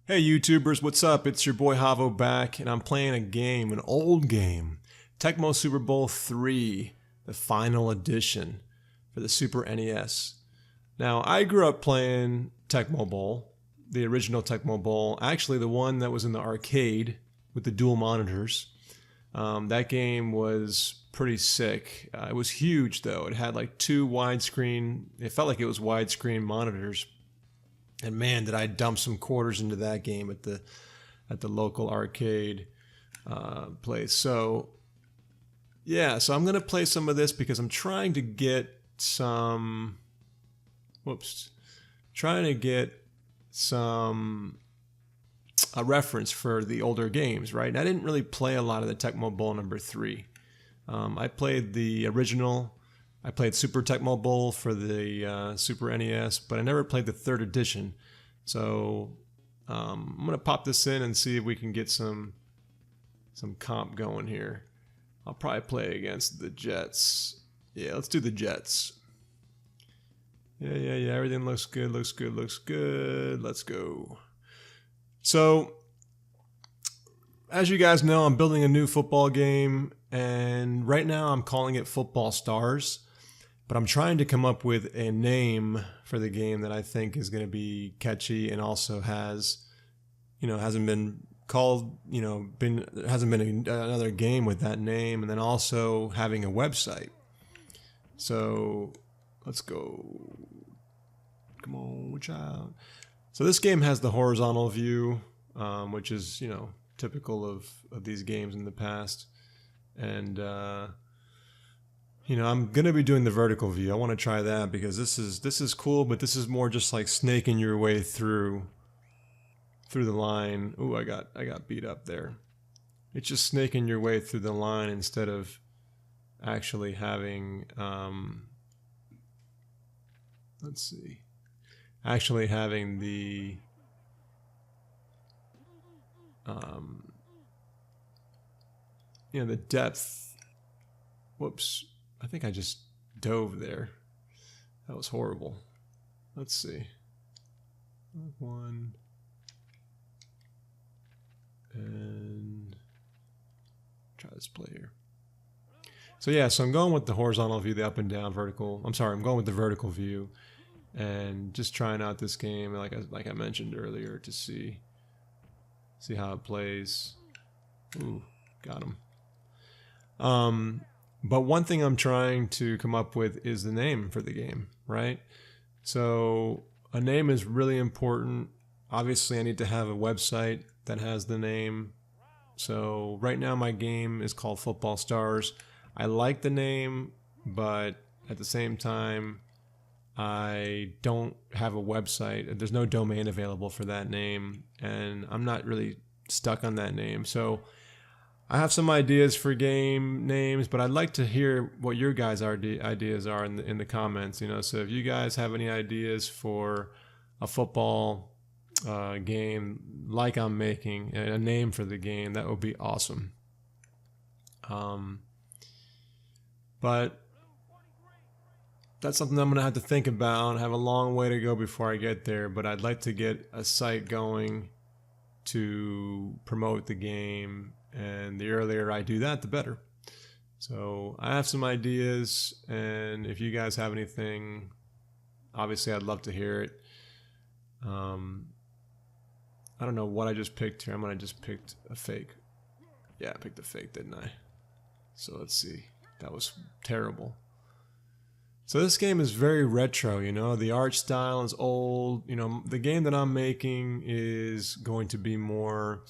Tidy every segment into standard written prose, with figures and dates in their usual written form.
Hey YouTubers, what's up? It's your boy Havo back, and I'm playing a game, an old game, Tecmo Super Bowl 3, the final edition for the Super NES. Now, I grew up playing Tecmo Bowl, the original Tecmo Bowl, actually the one that was in the arcade with the dual monitors. That game was pretty sick. It was huge though. It had like two widescreen, it felt like it was widescreen monitors. And man, did I dump some quarters into that game at the local arcade place. So yeah, so I'm gonna play some of this because I'm trying to get some. Trying to get some a reference for the older games, right? And I didn't really play a lot of the Tecmo Bowl number 3. I played the original. I played Super Tecmo Bowl for the Super NES, but I never played the 3rd edition. So I'm gonna pop this in and see if we can get some comp going here. I'll probably play against the Jets. Yeah, let's do the Jets. Yeah. Everything looks good. Looks good. Let's go. So, as you guys know, I'm building a new football game, and right now I'm calling it Football Stars. But I'm trying to come up with a name for the game that I think is going to be catchy and also hasn't been called, hasn't been another game with that name, and then also having a website. So let's go. Come on, child. So this game has the horizontal view, which is, typical of these games in the past. And, I'm going to be doing the vertical view. I want to try that because this is cool, but this is more just like snaking your way through the line. Ooh, I got beat up there. It's just snaking your way through the line instead of actually having, actually having the, the depth. Whoops. I think I just dove there. That was horrible. Let's see. One. And try this play here. So yeah, so I'm going with the horizontal view, the up and down vertical. I'm going with the vertical view and just trying out this game like I mentioned earlier to see how it plays. Ooh, got him. But one thing I'm trying to come up with is the name for the game, right? So a name is really important. Obviously, I need to have a website that has the name. So right now my game is called Football Stars. I like the name, but at the same time, I don't have a website. There's no domain available for that name, and I'm not really stuck on that name. So I have some ideas for game names, but I'd like to hear what your guys' ideas are in the comments. So if you guys have any ideas for a football game like I'm making, a name for the game, that would be awesome. But that's something I'm going to have to think about. I have a long way to go before I get there, but I'd like to get a site going to promote the game. And the earlier I do that, the better. So I have some ideas, and if you guys have anything, obviously I'd love to hear it. I don't know what I just picked here. I might have just picked a fake. Yeah, I picked a fake, didn't I? So let's see. That was terrible. So this game is very retro, the art style is old. The game that I'm making is going to be more...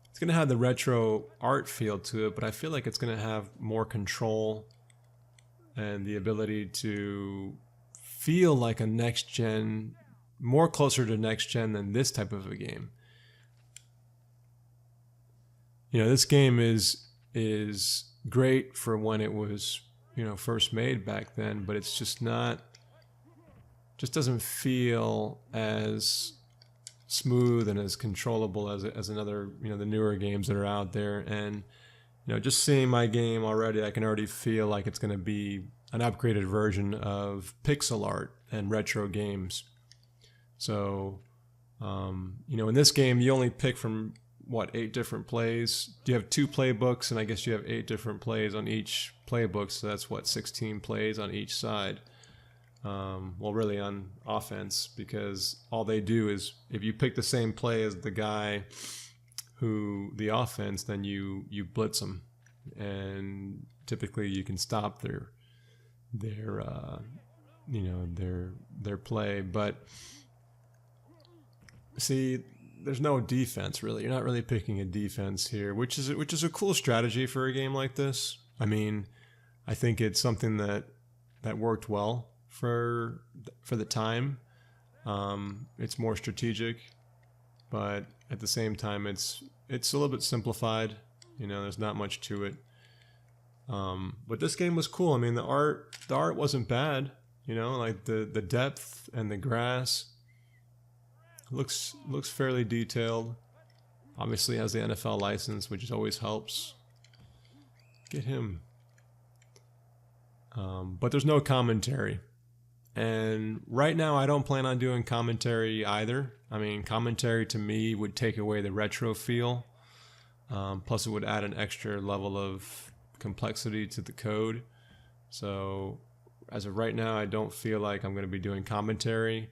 It's going to have the retro art feel to it, but I feel like it's going to have more control and the ability to feel like a next gen, more closer to next gen than this type of a game. This game is great for when it was, first made back then, but it's just doesn't feel as smooth and as controllable as another, the newer games that are out there. And just seeing my game already, I can already feel like it's going to be an upgraded version of pixel art and retro games. So You know, in this game, you only pick from, what, 8 different plays? You have 2 playbooks, and I guess you have 8 different plays on each playbook, so that's, what, 16 plays on each side. Well, really on offense, because all they do is, if you pick the same play as the guy who the offense, then you blitz them, and typically you can stop their play. But see, there's no defense really. You're not really picking a defense here, which is a cool strategy for a game like this. I mean, I think it's something that worked well for the time. It's more strategic, but at the same time, it's a little bit simplified. You know, there's not much to it. But this game was cool. I mean, the art wasn't bad. You know, like the depth and the grass looks fairly detailed. Obviously has the NFL license, which always helps. Get him. But there's no commentary. And right now I don't plan on doing commentary either. I mean, commentary to me would take away the retro feel. Plus it would add an extra level of complexity to the code. So as of right now, I don't feel like I'm going to be doing commentary.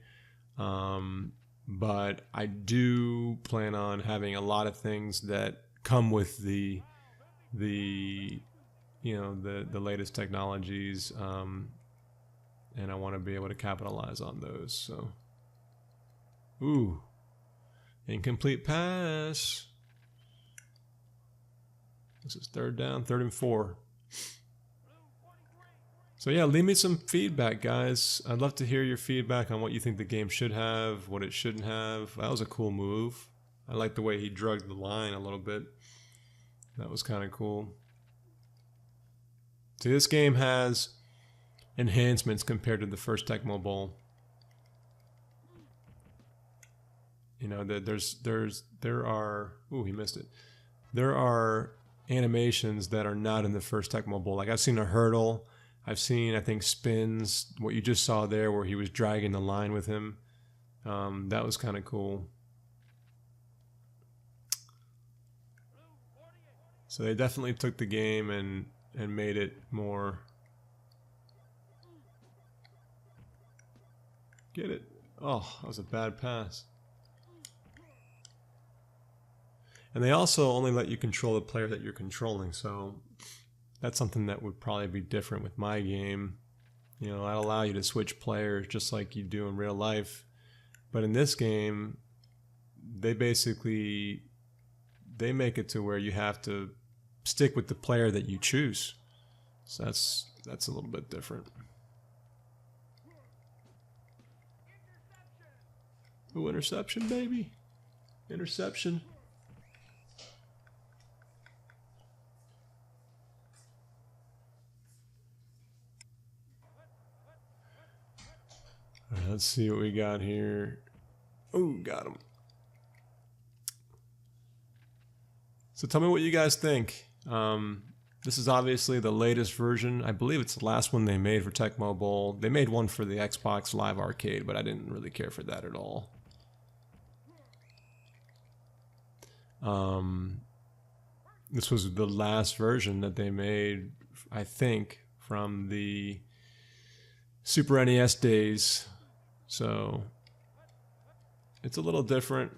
But I do plan on having a lot of things that come with the latest technologies, and I want to be able to capitalize on those. So, ooh, incomplete pass. This is 3rd down, 3rd and 4. So yeah, leave me some feedback, guys. I'd love to hear your feedback on what you think the game should have, what it shouldn't have. That was a cool move. I like the way he drugged the line a little bit. That was kind of cool. See, this game has enhancements compared to the first Tecmo Bowl. You know, there are. Ooh, he missed it. There are animations that are not in the first Tecmo Bowl. Like I've seen a hurdle. I've seen, I think, spins. What you just saw there, where he was dragging the line with him. That was kind of cool. So they definitely took the game and made it more. Get it? Oh, that was a bad pass. And they also only let you control the player that you're controlling, so that's something that would probably be different with my game. You know, I'd allow you to switch players just like you do in real life. But in this game, they make it to where you have to stick with the player that you choose. So that's a little bit different. Ooh, interception, baby. Interception. All right, let's see what we got here. Ooh, got him. So tell me what you guys think. This is obviously the latest version. I believe it's the last one they made for Tecmo Bowl. They made one for the Xbox Live Arcade, but I didn't really care for that at all. This was the last version that they made, I think, from the Super NES days. So it's a little different.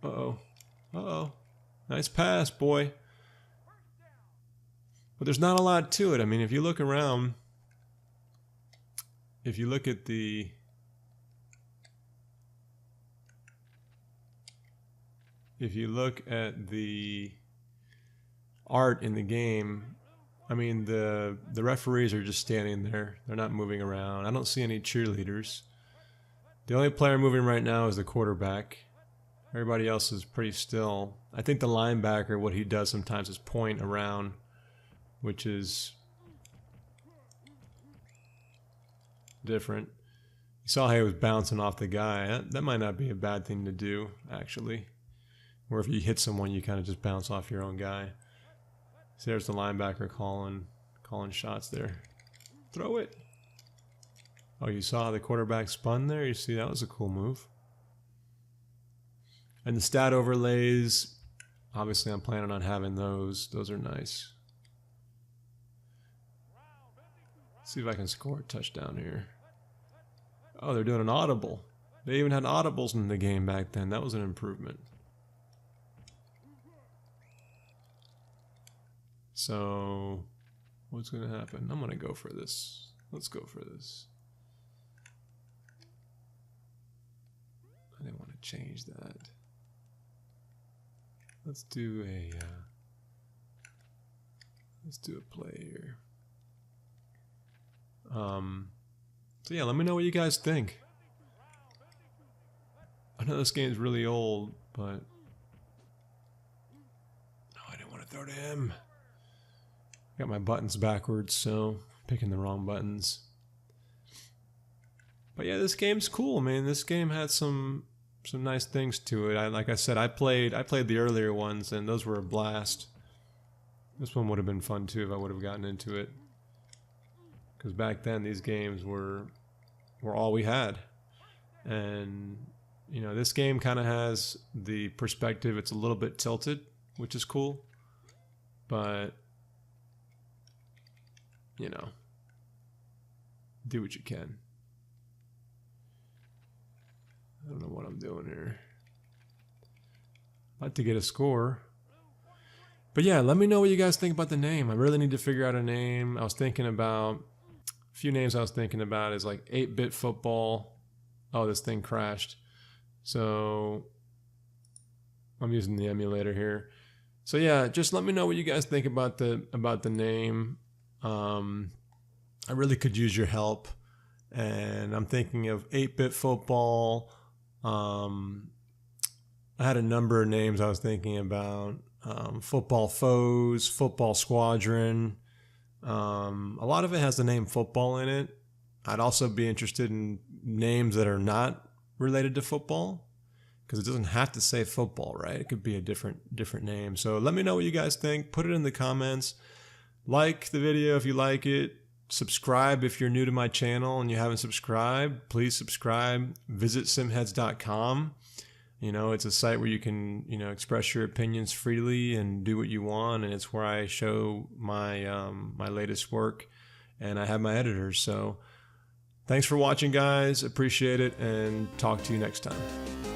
Uh-oh. Uh-oh. Nice pass, boy. But there's not a lot to it. I mean, if you look around, if you look at the art in the game, I mean, the referees are just standing there. They're not moving around. I don't see any cheerleaders. The only player moving right now is the quarterback. Everybody else is pretty still. I think the linebacker, what he does sometimes is point around, which is different. You saw how he was bouncing off the guy. That might not be a bad thing to do, actually. Or if you hit someone, you kind of just bounce off your own guy. So there's the linebacker calling shots there. Throw it. Oh, you saw the quarterback spun there? You see, that was a cool move. And the stat overlays, obviously I'm planning on having those. Those are nice. Let's see if I can score a touchdown here. Oh, they're doing an audible. They even had audibles in the game back then. That was an improvement. So, what's going to happen? I'm going to go for this. Let's go for this. I didn't want to change that. Let's do a play here. So yeah, let me know what you guys think. I know this game's really old, but no, I didn't want to throw to him. Got my buttons backwards, so picking the wrong buttons. But yeah, this game's cool, man. This game had some nice things to it. Like I said, I played the earlier ones, and those were a blast. This one would have been fun too if I would have gotten into it. Because back then these games were all we had. And you know, this game kind of has the perspective, it's a little bit tilted, which is cool. But you know, do what you can. I don't know what I'm doing here. I'd like to get a score. But yeah, let me know what you guys think about the name. I really need to figure out a name. I was thinking about, a few names I was thinking about is like 8-bit football. Oh, this thing crashed. So I'm using the emulator here. So yeah, just let me know what you guys think about the name. I really could use your help. And I'm thinking of 8-bit football. I had a number of names I was thinking about. Football Foes, Football Squadron. A lot of it has the name football in it. I'd also be interested in names that are not related to football, because it doesn't have to say football, right? It could be a different name. So let me know what you guys think. Put it in the comments. Like the video if you like it. Subscribe if you're new to my channel and you haven't subscribed. Please subscribe. Visit simheads.com. You know, it's a site where you can, you know, express your opinions freely and do what you want, and it's where I show my my latest work, and I have my editors. So thanks for watching, guys. Appreciate it, and talk to you next time.